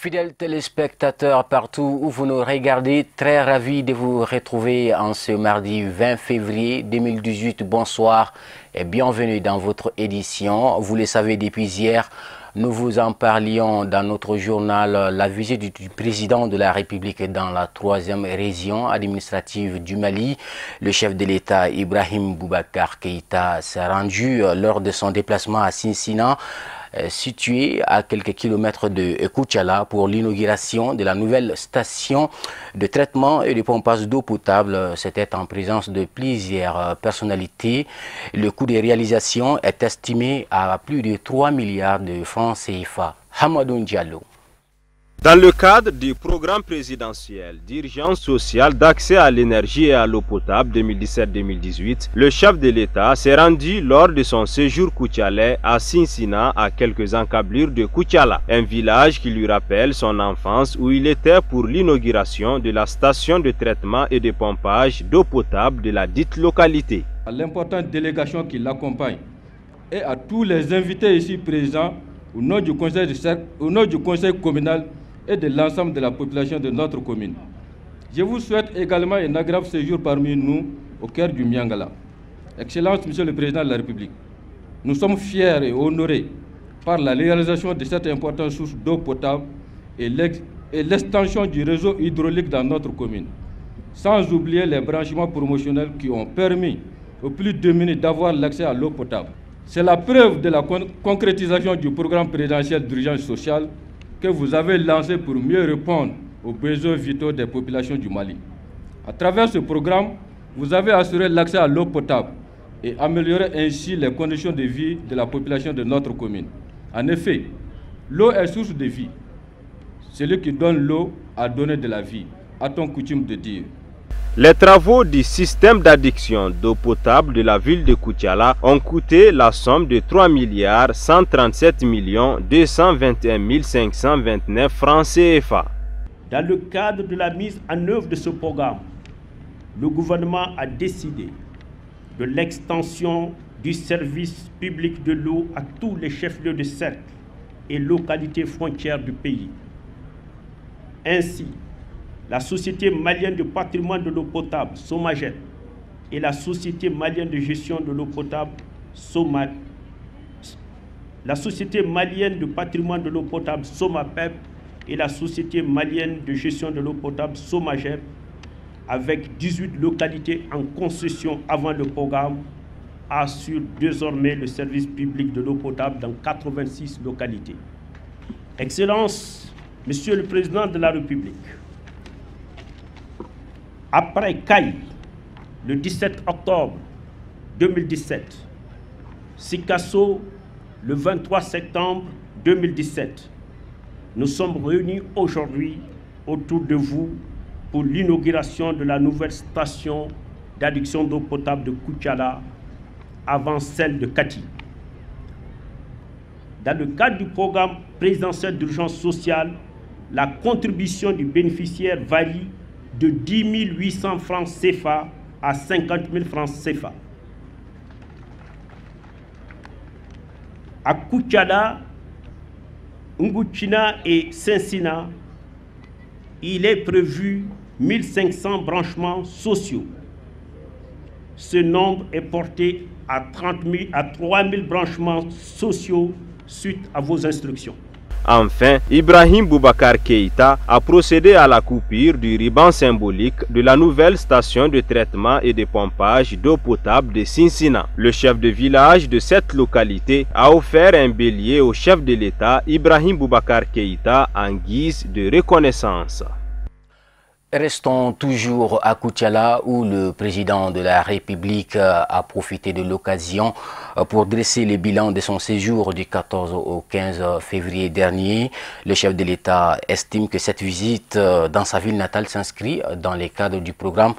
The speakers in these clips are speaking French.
Fidèles téléspectateurs partout où vous nous regardez, très ravi de vous retrouver en ce mardi 20 février 2018. Bonsoir et bienvenue dans votre édition. Vous le savez depuis hier, nous vous en parlions dans notre journal. La visite du président de la République dans la 3e région administrative du Mali. Le chef de l'État Ibrahim Boubacar Keïta s'est rendu lors de son déplacement à Cincinnati, situé à quelques kilomètres de Koutiala, pour l'inauguration de la nouvelle station de traitement et de pompage d'eau potable. C'était en présence de plusieurs personnalités. Le coût de réalisation est estimé à plus de 3 milliards de francs CFA. Hamadou Diallo. Dans le cadre du programme présidentiel d'urgence sociale d'accès à l'énergie et à l'eau potable 2017-2018, le chef de l'État s'est rendu lors de son séjour koutialais à Cincinnati, à quelques encablures de Koutiala, un village qui lui rappelle son enfance où il était pour l'inauguration de la station de traitement et de pompage d'eau potable de la dite localité. À l'importante délégation qui l'accompagne et à tous les invités ici présents au nom du conseil communal et de l'ensemble de la population de notre commune. Je vous souhaite également un agréable séjour parmi nous au cœur du Miangala. Excellence, Monsieur le Président de la République, nous sommes fiers et honorés par la réalisation de cette importante source d'eau potable et l'extension du réseau hydraulique dans notre commune, sans oublier les branchements promotionnels qui ont permis aux plus démunis d'avoir l'accès à l'eau potable. C'est la preuve de la concrétisation du programme présidentiel d'urgence sociale que vous avez lancé pour mieux répondre aux besoins vitaux des populations du Mali. À travers ce programme, vous avez assuré l'accès à l'eau potable et amélioré ainsi les conditions de vie de la population de notre commune. En effet, l'eau est source de vie. Celui qui donne l'eau a donné de la vie, a-t-on coutume de dire. Les travaux du système d'adduction d'eau potable de la ville de Koutiala ont coûté la somme de 3 137 221 529 francs CFA. Dans le cadre de la mise en œuvre de ce programme, le gouvernement a décidé de l'extension du service public de l'eau à tous les chefs-lieux de cercle et localités frontières du pays. Ainsi, la Société malienne de patrimoine de l'eau potable, SOMAGEP, et la Société malienne de gestion de l'eau potable, la Société malienne de patrimoine de l'eau potable, SOMAPEP, et la Société malienne de gestion de l'eau potable, SOMAGEP, avec 18 localités en concession avant le programme, assurent désormais le service public de l'eau potable dans 86 localités. Excellence, Monsieur le Président de la République, après Caille, le 17 octobre 2017, Sikasso, le 23 septembre 2017, nous sommes réunis aujourd'hui autour de vous pour l'inauguration de la nouvelle station d'adduction d'eau potable de Koutiala avant celle de Kati. Dans le cadre du programme présidentiel d'urgence sociale, la contribution du bénéficiaire varie de 10 800 francs CFA à 50 000 francs CFA. À Koutiala, Nguchina et Cincinnati, il est prévu 1500 branchements sociaux. Ce nombre est porté à 3 000 branchements sociaux suite à vos instructions. Enfin, Ibrahim Boubacar Keïta a procédé à la coupure du ruban symbolique de la nouvelle station de traitement et de pompage d'eau potable de Cincinnati. Le chef de village de cette localité a offert un bélier au chef de l'État Ibrahim Boubacar Keïta en guise de reconnaissance. Restons toujours à Koutiala où le président de la République a profité de l'occasion pour dresser le bilan de son séjour du 14 au 15 février dernier. Le chef de l'État estime que cette visite dans sa ville natale s'inscrit dans le cadre du programme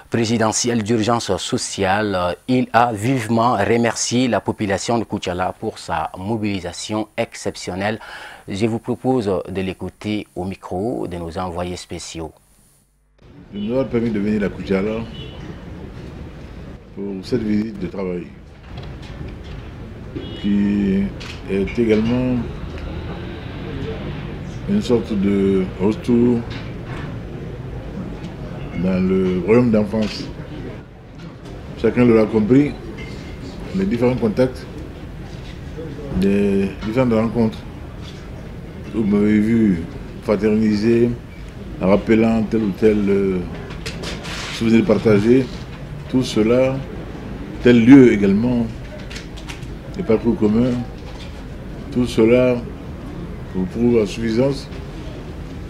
présidentiel d'urgence sociale. Il a vivement remercié la population de Koutiala pour sa mobilisation exceptionnelle. Je vous propose de l'écouter au micro de nos envoyés spéciaux. Il nous a permis de venir à Koutiala pour cette visite de travail qui est également une sorte de retour dans le royaume d'enfance. Chacun l'aura compris, les différents contacts, les différentes rencontres. Vous m'avez vu fraterniser en rappelant tel ou tel souvenir partagé. Tout cela, tel lieu également, les parcours communs, tout cela vous prouve à suffisance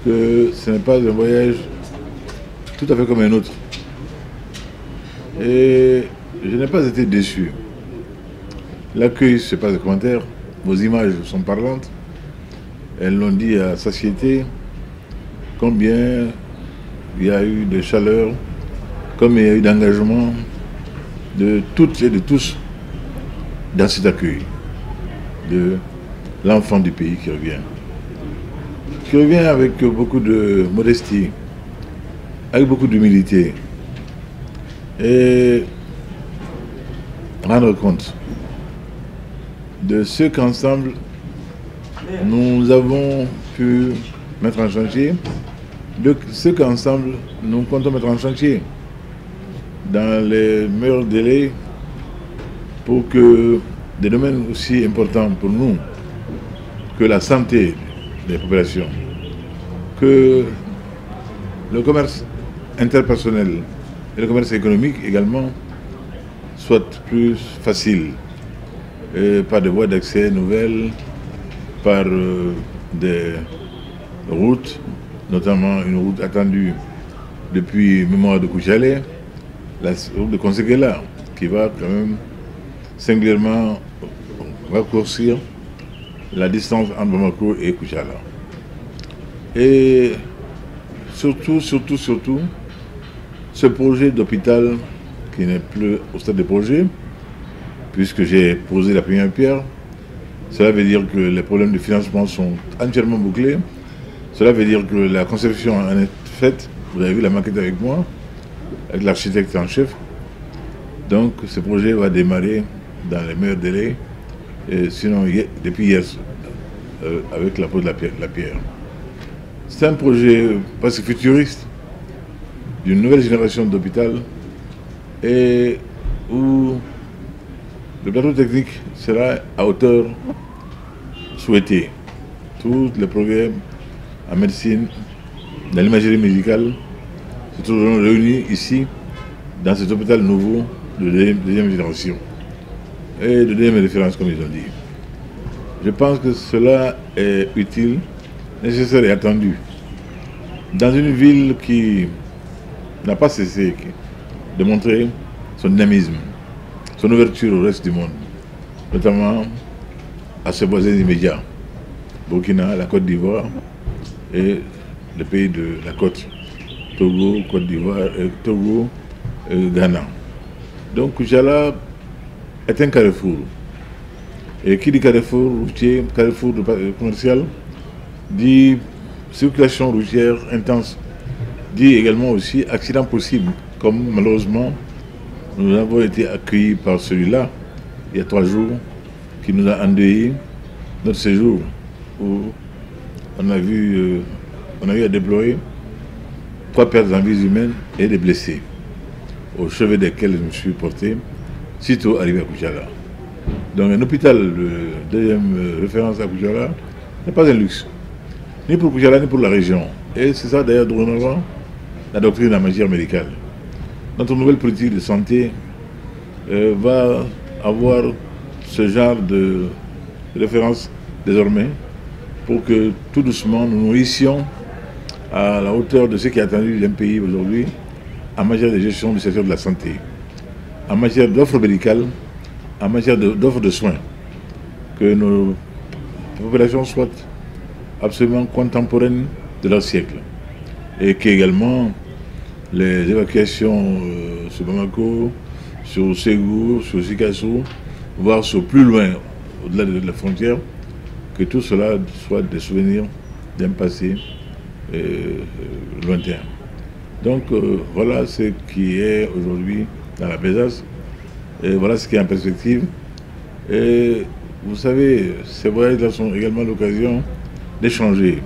que ce n'est pas un voyage tout à fait comme un autre. Et je n'ai pas été déçu. L'accueil, ce n'est pas de commentaires, vos images sont parlantes. Elles l'ont dit à satiété, combien il y a eu de chaleur, comme il y a eu d'engagement de toutes et de tous dans cet accueil de l'enfant du pays qui revient avec beaucoup de modestie, avec beaucoup d'humilité et rendre compte de ce qu'ensemble nous avons pu mettre en chantier, de ce qu'ensemble nous comptons mettre en chantier dans les meilleurs délais pour que des domaines aussi importants pour nous que la santé des populations, que le commerce interpersonnel et le commerce économique également soient plus faciles, par des voies d'accès nouvelles, par des routes, notamment une route attendue depuis Mémoire de Kouchalé, la route de Konséguéla, qui va quand même singulièrement raccourcir la distance entre Bamako et Kouchala. Et surtout, ce projet d'hôpital qui n'est plus au stade de projet, puisque j'ai posé la première pierre, cela veut dire que les problèmes de financement sont entièrement bouclés. Cela veut dire que la conception en est faite. Vous avez vu la maquette avec moi, avec l'architecte en chef. Donc ce projet va démarrer dans les meilleurs délais, et sinon depuis hier, avec la pose de la pierre. C'est un projet presque futuriste, d'une nouvelle génération d'hôpital, et où le plateau technique sera à hauteur souhaitée. Tous les progrès en médecine, dans l'imagerie médicale, se trouveront réunis ici, dans cet hôpital nouveau de deuxième génération et de deuxième référence, comme ils ont dit. Je pense que cela est utile, nécessaire et attendu. Dans une ville qui n'a pas cessé de montrer son dynamisme, son ouverture au reste du monde, notamment à ses voisins immédiats, Burkina, la Côte d'Ivoire et le pays de la côte, Togo, Côte d'Ivoire, Togo, Ghana. Donc Kouchala est un carrefour. Et qui dit carrefour routier, carrefour commercial, dit circulation routière intense, dit également aussi accident possible, comme malheureusement nous avons été accueillis par celui-là il y a 3 jours, qui nous a endeuillé notre séjour, où on a eu à déplorer 3 pertes en vie humaine et des blessés, au chevet desquels je me suis porté, sitôt arrivé à Kouchala. Donc un hôpital de deuxième référence à Kouchala n'est pas un luxe, ni pour Kouchala ni pour la région. Et c'est ça d'ailleurs dorénavant la doctrine en matière médicale. Notre nouvelle politique de santé va avoir ce genre de référence désormais pour que tout doucement nous nourrissions à la hauteur de ce qui est attendu d'un pays aujourd'hui en matière de gestion du secteur de la santé, en matière d'offres médicales, en matière d'offres de soins, que nos populations soient absolument contemporaines de leur siècle et qu'également les évacuations sur Bamako, sur Ségou, sur Sikassou, voire sur plus loin, au-delà de la frontière, que tout cela soit des souvenirs d'un passé lointain. Donc voilà ce qui est aujourd'hui dans la besace, et voilà ce qui est en perspective. Et vous savez, ces voyages-là sont également l'occasion d'échanger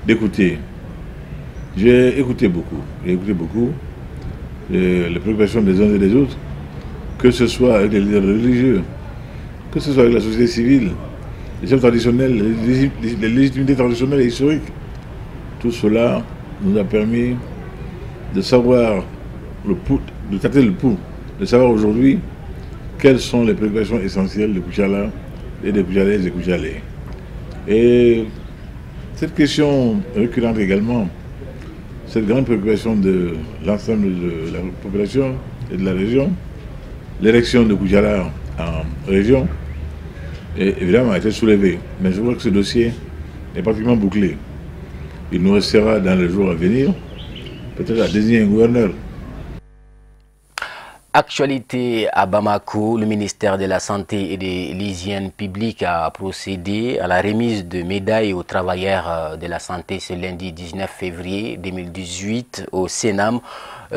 d'écouter. J'ai écouté beaucoup. J'ai écouté beaucoup les préoccupations des uns et des autres, que ce soit avec les leaders religieux, que ce soit avec la société civile, les chefs traditionnels, les légitimités traditionnelles et historiques. Tout cela nous a permis de savoir de tâter le pouls, de savoir aujourd'hui quelles sont les préoccupations essentielles de Koutiala et des Koutialaises et Koutialais. Et cette question récurrente également, cette grande préoccupation de l'ensemble de la population et de la région, l'élection de Koutiala en région, évidemment a été soulevée. Mais je crois que ce dossier est pratiquement bouclé. Il nous restera dans les jours à venir, peut-être à désigner un gouverneur. Actualité à Bamako, le ministère de la Santé et de l'Hygiène publique a procédé à la remise de médailles aux travailleurs de la santé ce lundi 19 février 2018 au Sénam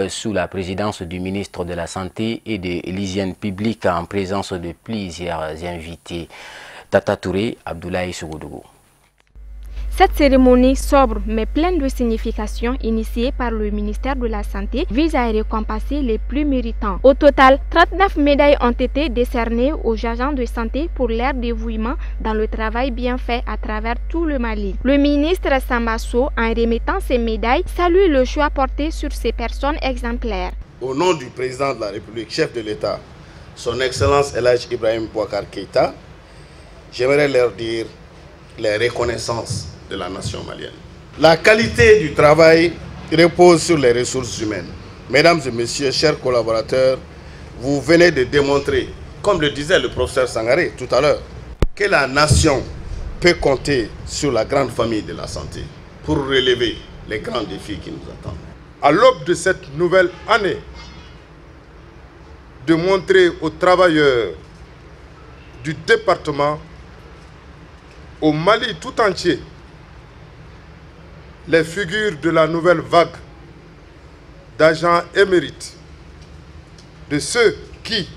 sous la présidence du ministre de la Santé et de l'Hygiène publique en présence de plusieurs invités. Tata Touré, Abdoulaye Sougoudou. Cette cérémonie sobre mais pleine de signification initiée par le ministère de la Santé vise à récompenser les plus méritants. Au total, 39 médailles ont été décernées aux agents de santé pour leur dévouement dans le travail bien fait à travers tout le Mali. Le ministre Sambasso, en remettant ces médailles, salue le choix porté sur ces personnes exemplaires. Au nom du président de la République, chef de l'État, son Excellence El Hadj Ibrahim Boubacar Keïta, j'aimerais leur dire les reconnaissances de la nation malienne. La qualité du travail repose sur les ressources humaines. Mesdames et messieurs, chers collaborateurs, vous venez de démontrer, comme le disait le professeur Sangaré tout à l'heure, que la nation peut compter sur la grande famille de la santé pour relever les grands défis qui nous attendent. À l'aube de cette nouvelle année, de montrer aux travailleurs du département, au Mali tout entier, les figures de la nouvelle vague d'agents émérites, de ceux qui,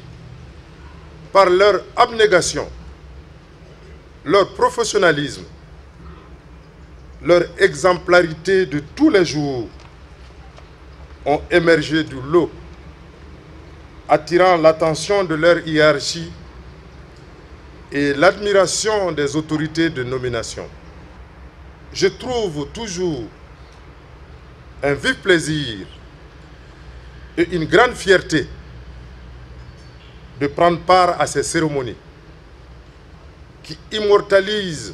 par leur abnégation, leur professionnalisme, leur exemplarité de tous les jours, ont émergé du lot, attirant l'attention de leur hiérarchie et l'admiration des autorités de nomination. Je trouve toujours un vif plaisir et une grande fierté de prendre part à ces cérémonies qui immortalisent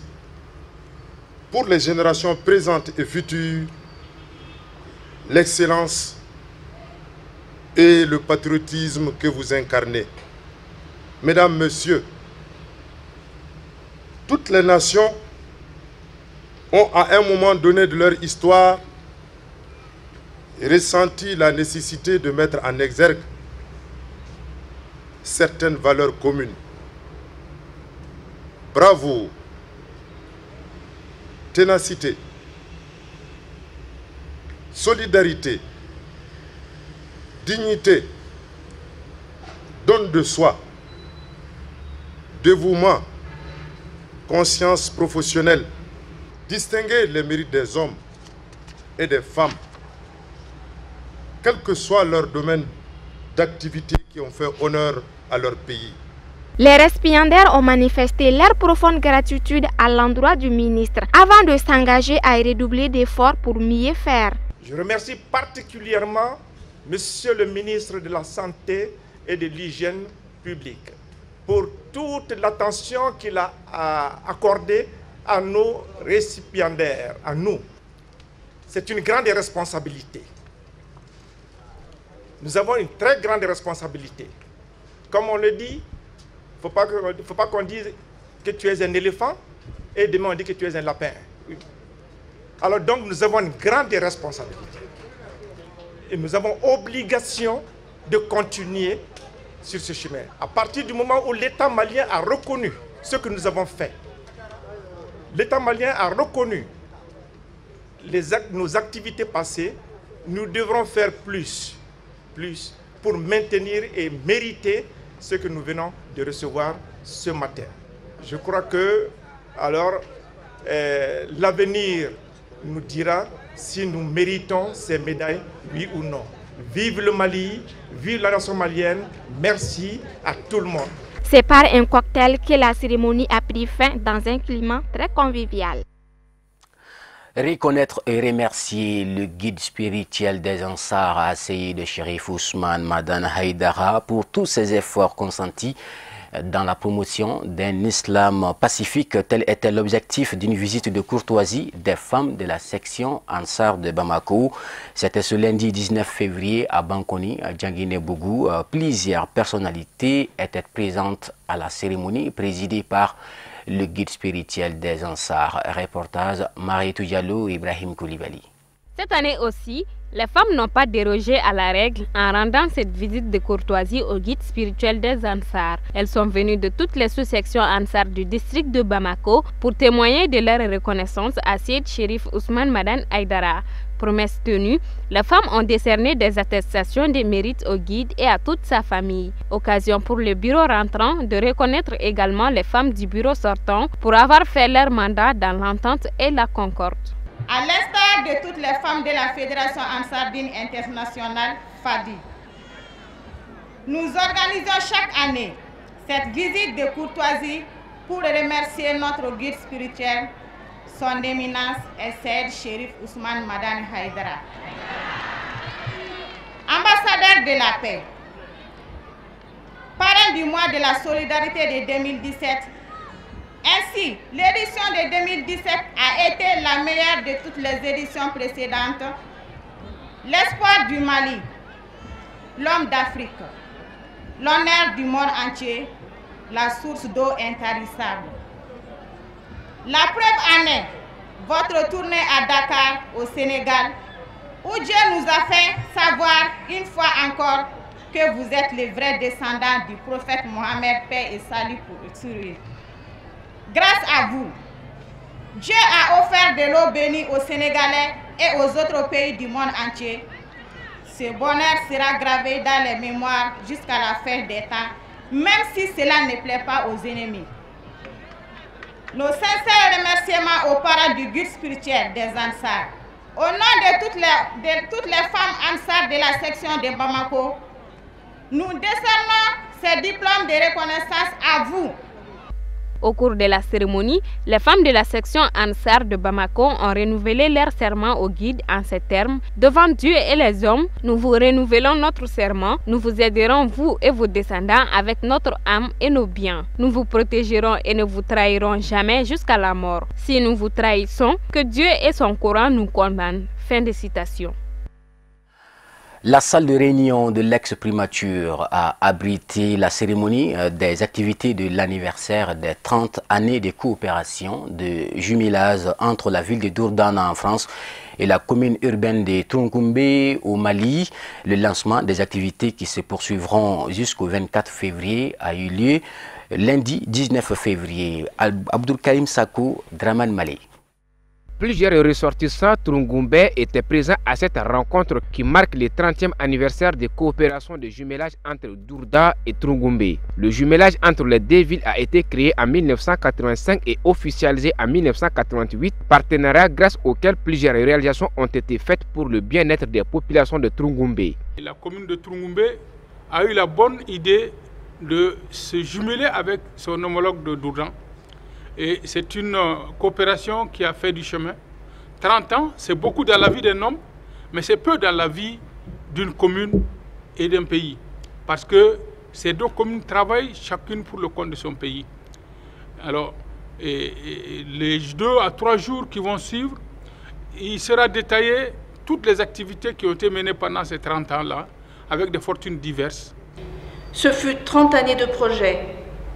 pour les générations présentes et futures l'excellence et le patriotisme que vous incarnez. Mesdames, Messieurs, toutes les nations ont à un moment donné de leur histoire ressenti la nécessité de mettre en exergue certaines valeurs communes. Bravoure, ténacité, solidarité, dignité, don de soi, dévouement, conscience professionnelle. Distinguer les mérites des hommes et des femmes, quel que soit leur domaine d'activité, qui ont fait honneur à leur pays. Les récipiendaires ont manifesté leur profonde gratitude à l'endroit du ministre avant de s'engager à redoubler d'efforts pour mieux faire. Je remercie particulièrement Monsieur le ministre de la Santé et de l'Hygiène publique pour toute l'attention qu'il a accordée à nos récipiendaires, à nous. C'est une grande responsabilité. Nous avons une très grande responsabilité. Comme on le dit, il ne faut pas qu'on dise que tu es un éléphant et demain on dit que tu es un lapin. Alors donc nous avons une grande responsabilité. Et nous avons obligation de continuer sur ce chemin. À partir du moment où l'État malien a reconnu ce que nous avons fait, l'État malien a reconnu nos activités passées, nous devrons faire plus pour maintenir et mériter ce que nous venons de recevoir ce matin. Je crois que alors l'avenir nous dira si nous méritons ces médailles, oui ou non. Vive le Mali, vive la nation malienne, merci à tout le monde. C'est par un cocktail que la cérémonie a pris fin dans un climat très convivial. Reconnaître et remercier le guide spirituel des Ansar, Seyid Cherif Ousmane Madane Haïdara, pour tous ses efforts consentis dans la promotion d'un islam pacifique. Tel était l'objectif d'une visite de courtoisie des femmes de la section Ansar de Bamako. C'était ce lundi 19 février à Bankoni, à Djanguiné-Bougou. Plusieurs personnalités étaient présentes à la cérémonie présidée par le guide spirituel des Ansar. Reportage Mariétou Diallo, Ibrahim Koulibaly. Cette année aussi, les femmes n'ont pas dérogé à la règle en rendant cette visite de courtoisie au guide spirituel des Ansar. Elles sont venues de toutes les sous-sections Ansar du district de Bamako pour témoigner de leur reconnaissance à Seyid Cherif Ousmane Madane Haïdara. Promesse tenue, les femmes ont décerné des attestations de mérite au guide et à toute sa famille. Occasion pour le bureau rentrant de reconnaître également les femmes du bureau sortant pour avoir fait leur mandat dans l'entente et la concorde. À l'instar de toutes les femmes de la Fédération Ansardine Internationale, FADI, nous organisons chaque année cette visite de courtoisie pour remercier notre guide spirituel, son éminence Seyid Cherif Ousmane Madane Haïdara. Ambassadeur de la paix, parrain du mois de la solidarité de 2017, ainsi, l'édition de 2017 a été la meilleure de toutes les éditions précédentes. L'espoir du Mali, l'homme d'Afrique, l'honneur du monde entier, la source d'eau intarissable. La preuve en est votre tournée à Dakar, au Sénégal, où Dieu nous a fait savoir une fois encore que vous êtes les vrais descendants du prophète Mohammed, paix et salut sur lui. Grâce à vous, Dieu a offert de l'eau bénie aux Sénégalais et aux autres pays du monde entier. Ce bonheur sera gravé dans les mémoires jusqu'à la fin des temps, même si cela ne plaît pas aux ennemis. Nos sincères remerciements aux parents du guide spirituel des Ansar. Au nom de toutes les femmes Ansar de la section de Bamako, nous décernons ces diplômes de reconnaissance à vous. Au cours de la cérémonie, les femmes de la section Ansar de Bamako ont renouvelé leur serment au guide en ces termes. Devant Dieu et les hommes, nous vous renouvelons notre serment. Nous vous aiderons, vous et vos descendants, avec notre âme et nos biens. Nous vous protégerons et ne vous trahirons jamais jusqu'à la mort. Si nous vous trahissons, que Dieu et son Coran nous condamnent. Fin de citation. La salle de réunion de l'ex-primature a abrité la cérémonie des activités de l'anniversaire des 30 années de coopération de jumelage entre la ville de Dourdan en France et la commune urbaine de Troungoumbé au Mali. Le lancement des activités qui se poursuivront jusqu'au 24 février a eu lieu lundi 19 février. Abdul Karim Sakou, Draman Malé. Plusieurs ressortissants troungoumbais étaient présents à cette rencontre qui marque le 30e anniversaire de coopération de jumelage entre Dourda et Troungoumbé. Le jumelage entre les deux villes a été créé en 1985 et officialisé en 1988, partenariat grâce auquel plusieurs réalisations ont été faites pour le bien-être des populations de Troungoumbé. La commune de Troungoumbé a eu la bonne idée de se jumeler avec son homologue de Dourdan. Et c'est une coopération qui a fait du chemin. 30 ans, c'est beaucoup dans la vie d'un homme, mais c'est peu dans la vie d'une commune et d'un pays. Parce que ces deux communes travaillent chacune pour le compte de son pays. Alors, les 2 à 3 jours qui vont suivre, il sera détaillé toutes les activités qui ont été menées pendant ces 30 ans-là, avec des fortunes diverses. Ce fut 30 années de projet,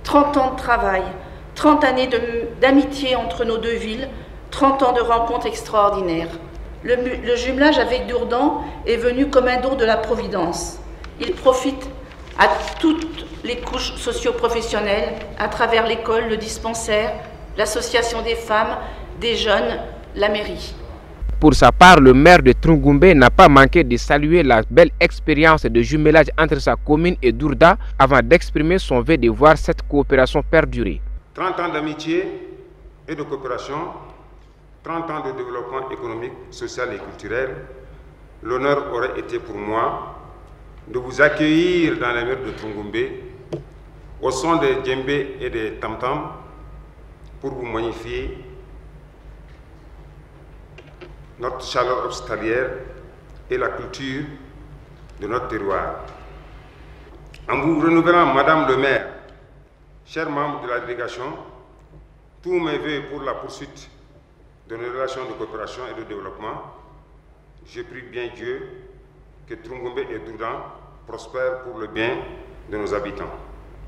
30 ans de travail, 30 années d'amitié entre nos deux villes, 30 ans de rencontres extraordinaires. Le jumelage avec Dourdan est venu comme un don de la Providence. Il profite à toutes les couches socio-professionnelles, à travers l'école, le dispensaire, l'association des femmes, des jeunes, la mairie. Pour sa part, le maire de Troungoumbé n'a pas manqué de saluer la belle expérience de jumelage entre sa commune et Dourda avant d'exprimer son vœu de voir cette coopération perdurer. 30 ans d'amitié et de coopération, 30 ans de développement économique, social et culturel, l'honneur aurait été pour moi de vous accueillir dans les mers de Trungumbe, au son des djembés et des tam-tams, pour vous magnifier notre chaleur hospitalière et la culture de notre terroir. En vous renouvelant, Madame le maire, chers membres de la délégation, tous mes vœux pour la poursuite de nos relations de coopération et de développement, je prie bien Dieu que Trungumbe et Dourdan prospèrent pour le bien de nos habitants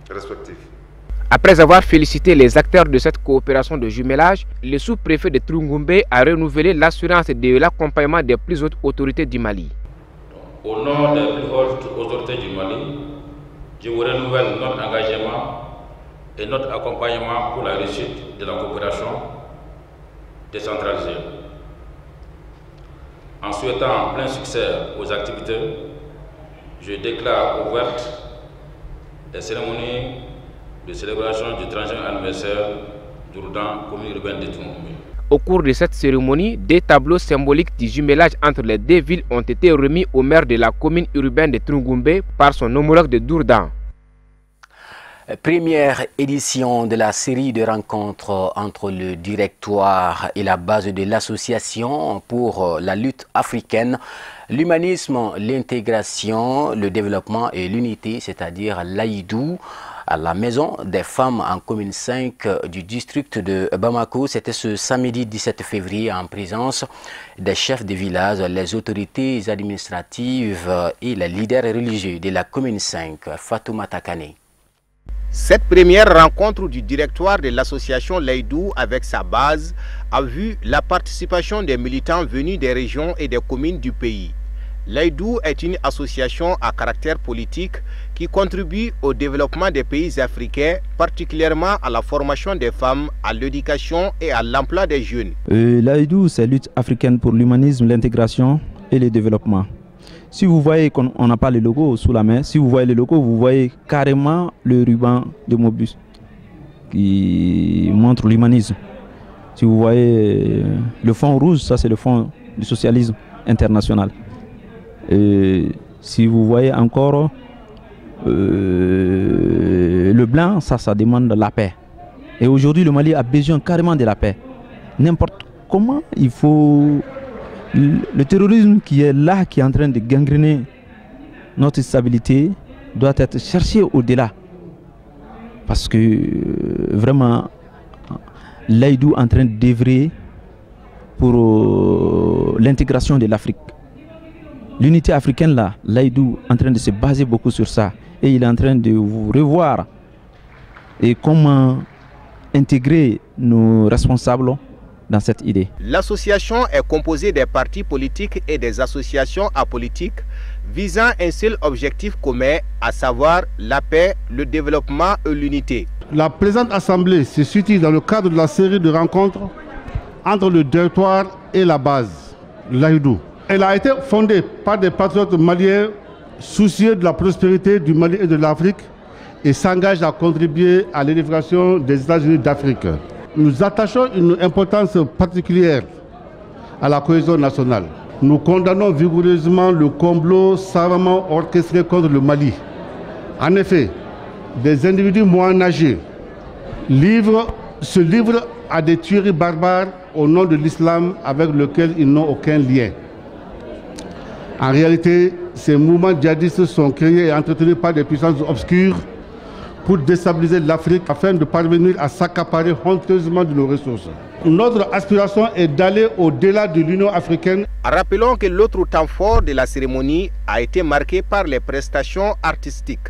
respectifs. Après avoir félicité les acteurs de cette coopération de jumelage, le sous-préfet de Trungumbe a renouvelé l'assurance de l'accompagnement des plus hautes autorités du Mali. Au nom des plus hautes autorités du Mali, je vous renouvelle notre engagement et notre accompagnement pour la réussite de la coopération décentralisée. En souhaitant plein succès aux activités, je déclare ouvertes les cérémonies de célébration du 30e anniversaire d'Ourdan, commune urbaine de Trungumbe. Au cours de cette cérémonie, des tableaux symboliques du jumelage entre les deux villes ont été remis au maire de la commune urbaine de Trungumbe par son homologue de Dourdan. Première édition de la série de rencontres entre le directoire et la base de l'association pour la lutte africaine, l'humanisme, l'intégration, le développement et l'unité, c'est-à-dire l'Aïdou, à la Maison des femmes en commune 5 du district de Bamako. C'était ce samedi 17 février en présence des chefs de village, les autorités administratives et les leaders religieux de la commune 5, Fatoumata Kane. Cette première rencontre du directoire de l'association L'Aïdou avec sa base a vu la participation des militants venus des régions et des communes du pays. L'Aïdou est une association à caractère politique qui contribue au développement des pays africains, particulièrement à la formation des femmes, à l'éducation et à l'emploi des jeunes. L'Aïdou, c'est la lutte africaine pour l'humanisme, l'intégration et le développement. Si vous voyez qu'on n'a pas le logo sous la main, si vous voyez le logo, vous voyez carrément le ruban de Mobius qui montre l'humanisme. Si vous voyez le fond rouge, ça c'est le fond du socialisme international. Et si vous voyez encore le blanc, ça demande la paix. Et aujourd'hui, le Mali a besoin carrément de la paix. N'importe comment, il faut... Le terrorisme qui est là, qui est en train de gangréner notre stabilité, doit être cherché au-delà. Parce que vraiment, l'Aïdou est en train d'œuvrer pour l'intégration de l'Afrique. L'unité africaine là, l'Aïdou est en train de se baser beaucoup sur ça. Et il est en train de revoir et comment intégrer nos responsables dans cette idée. L'association est composée des partis politiques et des associations apolitiques visant un seul objectif commun, à savoir la paix, le développement et l'unité. La présente assemblée se situe dans le cadre de la série de rencontres entre le directoire et la base, l'Aïdou. Elle a été fondée par des patriotes maliens soucieux de la prospérité du Mali et de l'Afrique et s'engagent à contribuer à l'édification des États-Unis d'Afrique. Nous attachons une importance particulière à la cohésion nationale. Nous condamnons vigoureusement le complot savamment orchestré contre le Mali. En effet, des individus moins âgés se livrent à des tueries barbares au nom de l'islam avec lequel ils n'ont aucun lien. En réalité, ces mouvements djihadistes sont créés et entretenus par des puissances obscures pour déstabiliser l'Afrique afin de parvenir à s'accaparer honteusement de nos ressources. Notre aspiration est d'aller au-delà de l'Union africaine. Rappelons que l'autre temps fort de la cérémonie a été marqué par les prestations artistiques.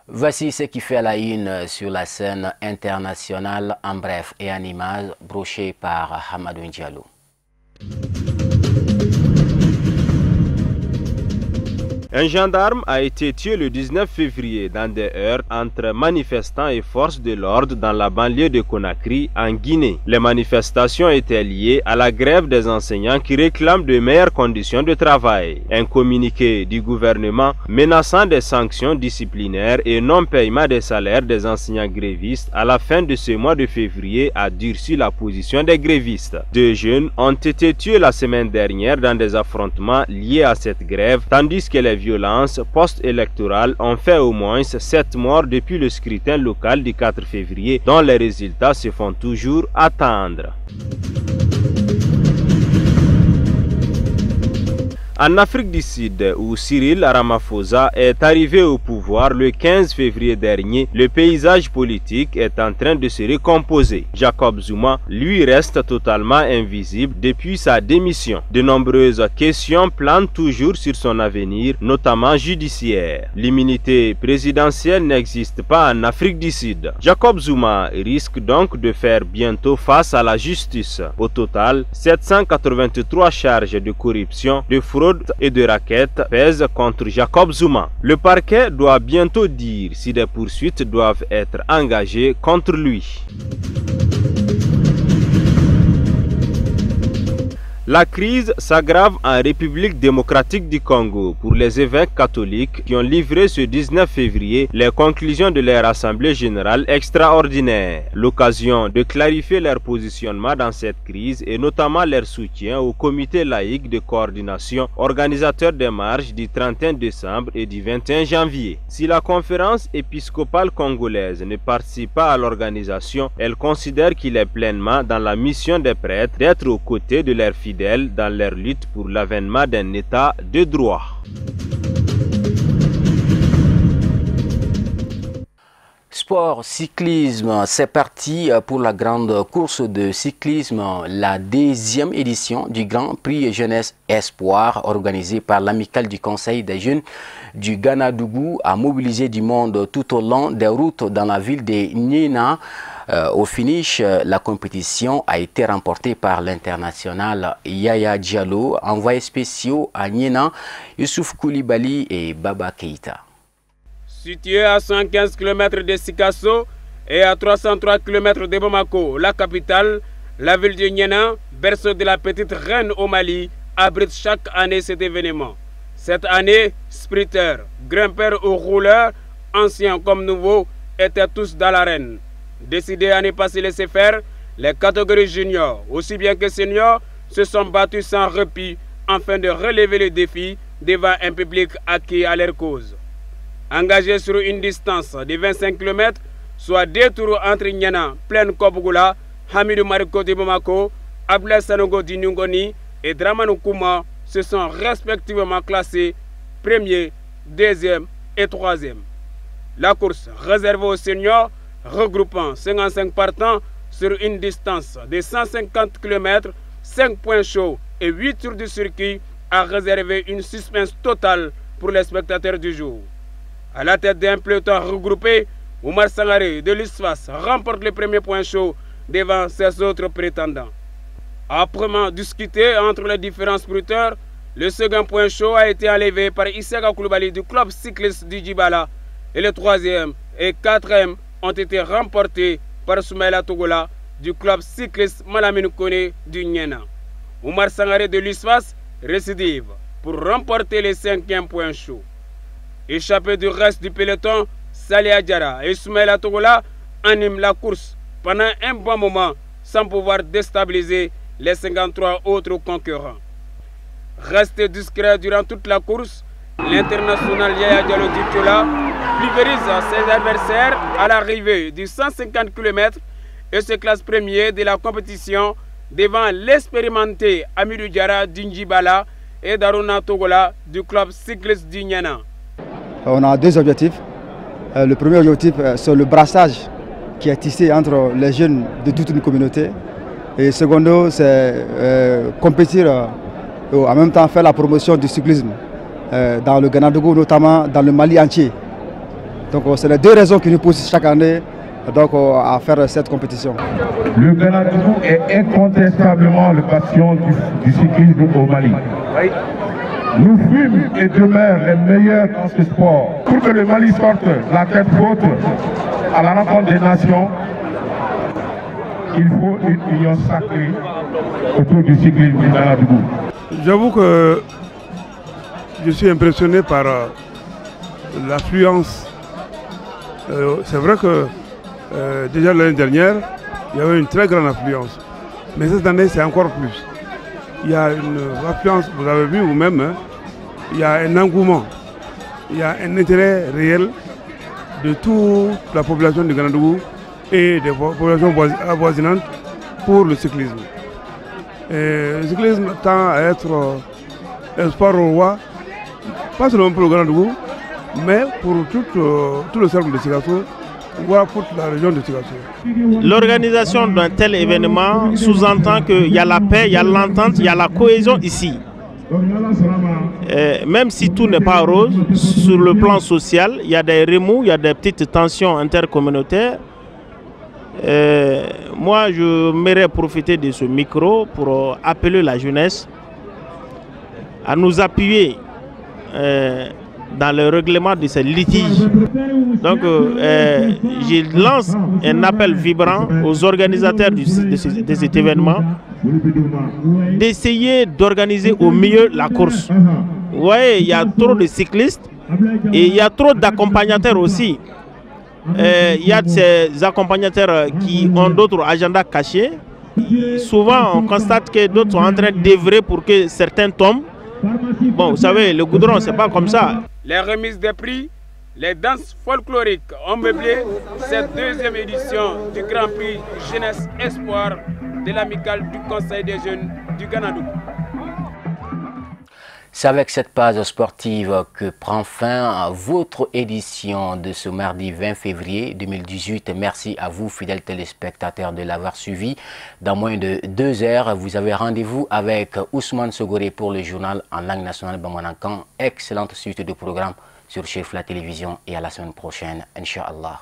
Voici ce qui fait la une sur la scène internationale, en bref et en images, broché par Hamadou Diallo. Un gendarme a été tué le 19 février dans des heurts entre manifestants et forces de l'ordre dans la banlieue de Conakry, en Guinée. Les manifestations étaient liées à la grève des enseignants qui réclament de meilleures conditions de travail. Un communiqué du gouvernement menaçant des sanctions disciplinaires et non-paiement des salaires des enseignants grévistes à la fin de ce mois de février a durci la position des grévistes. 2 jeunes ont été tués la semaine dernière dans des affrontements liés à cette grève, tandis que les violences post-électorales ont fait au moins 7 morts depuis le scrutin local du 4 février, dont les résultats se font toujours attendre. En Afrique du Sud, où Cyril Ramaphosa est arrivé au pouvoir le 15 février dernier, le paysage politique est en train de se recomposer. Jacob Zuma, lui, reste totalement invisible depuis sa démission. De nombreuses questions planent toujours sur son avenir, notamment judiciaire. L'immunité présidentielle n'existe pas en Afrique du Sud. Jacob Zuma risque donc de faire bientôt face à la justice. Au total, 783 charges de corruption, de fraude et de raquettes pèsent contre Jacob Zuma. Le parquet doit bientôt dire si des poursuites doivent être engagées contre lui. La crise s'aggrave en République démocratique du Congo pour les évêques catholiques qui ont livré ce 19 février les conclusions de leur assemblée générale extraordinaire. L'occasion de clarifier leur positionnement dans cette crise et notamment leur soutien au comité laïque de coordination organisateur des marches du 31 décembre et du 21 janvier. Si la conférence épiscopale congolaise ne participe pas à l'organisation, elle considère qu'il est pleinement dans la mission des prêtres d'être aux côtés de leurs fidèles dans leur lutte pour l'avènement d'un état de droit. Sport, cyclisme, c'est parti pour la grande course de cyclisme, la 10e édition du Grand Prix Jeunesse Espoir organisé par l'Amicale du Conseil des Jeunes du Ganadougou a mobilisé du monde tout au long des routes dans la ville de Niena. Au finish, la compétition a été remportée par l'international Yaya Diallo, envoyé spéciaux à Niena, Youssouf Koulibaly et Baba Keïta. Située à 115 km de Sikasso et à 303 km de Bamako, la capitale, la ville de Niena, berceau de la petite reine au Mali, abrite chaque année cet événement. Cette année, sprinteurs, grimpeurs ou rouleurs, anciens comme nouveaux, étaient tous dans l'arène. Décidés à ne pas se laisser faire, les catégories juniors, aussi bien que seniors, se sont battus sans répit afin de relever le défi devant un public acquis à leur cause. Engagés sur une distance de 25 km, soit 2 tours entre Niena, Plaine Kobugula, Hamidou Mariko de Bamako, Abla Sanogo di Nungoni et Dramanou Kouma se sont respectivement classés 1er, 2e et 3e. La course réservée aux seniors, regroupant 55 partants sur une distance de 150 km, 5 points chauds et 8 tours de circuit, a réservé une suspense totale pour les spectateurs du jour. À la tête d'un peloton regroupé, Oumar Sangaré de l'USFAS remporte le premier point chaud devant ses autres prétendants. Âprement discuté entre les différents sprinteurs, le second point chaud a été enlevé par Issaka Koulibaly du club cycliste du Djibala et le 3e et 4e ont été remportés par Soumaïla Togola du club cycliste Malamine Kone du Niena. Oumar Sangaré de l'USFAS récidive pour remporter le 5e point chaud. Échappés du reste du peloton, Salia Diarra et Soumaïla Togola animent la course pendant un bon moment sans pouvoir déstabiliser les 53 autres concurrents. Resté discret durant toute la course, l'international Yaya Diallo Dictola pulvérise ses adversaires à l'arrivée du 150 km et se classe premier de la compétition devant l'expérimenté Amidou Diarra d'Injibala et Daruna Togola du club cycliste du Niena. On a 2 objectifs. Le premier objectif, c'est le brassage qui est tissé entre les jeunes de toute une communauté. Et secondo, c'est compétir en même temps faire la promotion du cyclisme dans le Ganadougou, notamment dans le Mali entier. Donc c'est les 2 raisons qui nous poussent chaque année à faire cette compétition. Le Ganadougou est incontestablement le passion du cyclisme au Mali. Oui. nous fûmes et demeurent les meilleurs dans ce sport. Pour que le Mali sorte la tête haute à la rencontre des nations, il faut une union sacrée autour du cyclisme du Ganadougou. J'avoue que je suis impressionné par l'affluence. C'est vrai que déjà l'année dernière, il y avait une très grande affluence. Mais cette année, c'est encore plus. Il y a une affluence, vous avez vu vous-même, hein, il y a un engouement, il y a un intérêt réel de toute la population du Ganadougou et des populations avoisinantes pour le cyclisme. Et le cyclisme tend à être un sport au roi, pas seulement pour le Ganadougou, mais pour tout le cercle de Sikasso, voire pour toute la région de Sikasso. L'organisation d'un tel événement sous-entend qu'il y a la paix, il y a l'entente, il y a la cohésion ici. Même si tout n'est pas rose, sur le plan social, il y a des remous, il y a des petites tensions intercommunautaires. Moi, je m'aimerais profiter de ce micro pour appeler la jeunesse à nous appuyer dans le règlement de ces litiges. Donc, je lance un appel vibrant aux organisateurs de cet événement d'essayer d'organiser au mieux la course. Vous voyez, il y a trop de cyclistes et il y a trop d'accompagnateurs aussi. Il y a de ces accompagnateurs qui ont d'autres agendas cachés. Souvent, on constate que d'autres sont en train d'œuvrer pour que certains tombent. Bon, vous savez, le goudron, c'est pas comme ça. Les remises des prix, les danses folkloriques ont meublé cette deuxième édition du Grand Prix Jeunesse Espoir de l'amicale du Conseil des jeunes du Ganadougou. C'est avec cette page sportive que prend fin votre édition de ce mardi 20 février 2018. Merci à vous, fidèles téléspectateurs, de l'avoir suivi. Dans moins de 2 heures, vous avez rendez-vous avec Ousmane Sogoré pour le journal en langue nationale Bamanankan. Excellente suite de programmes sur Chef la télévision et à la semaine prochaine, Inch'Allah.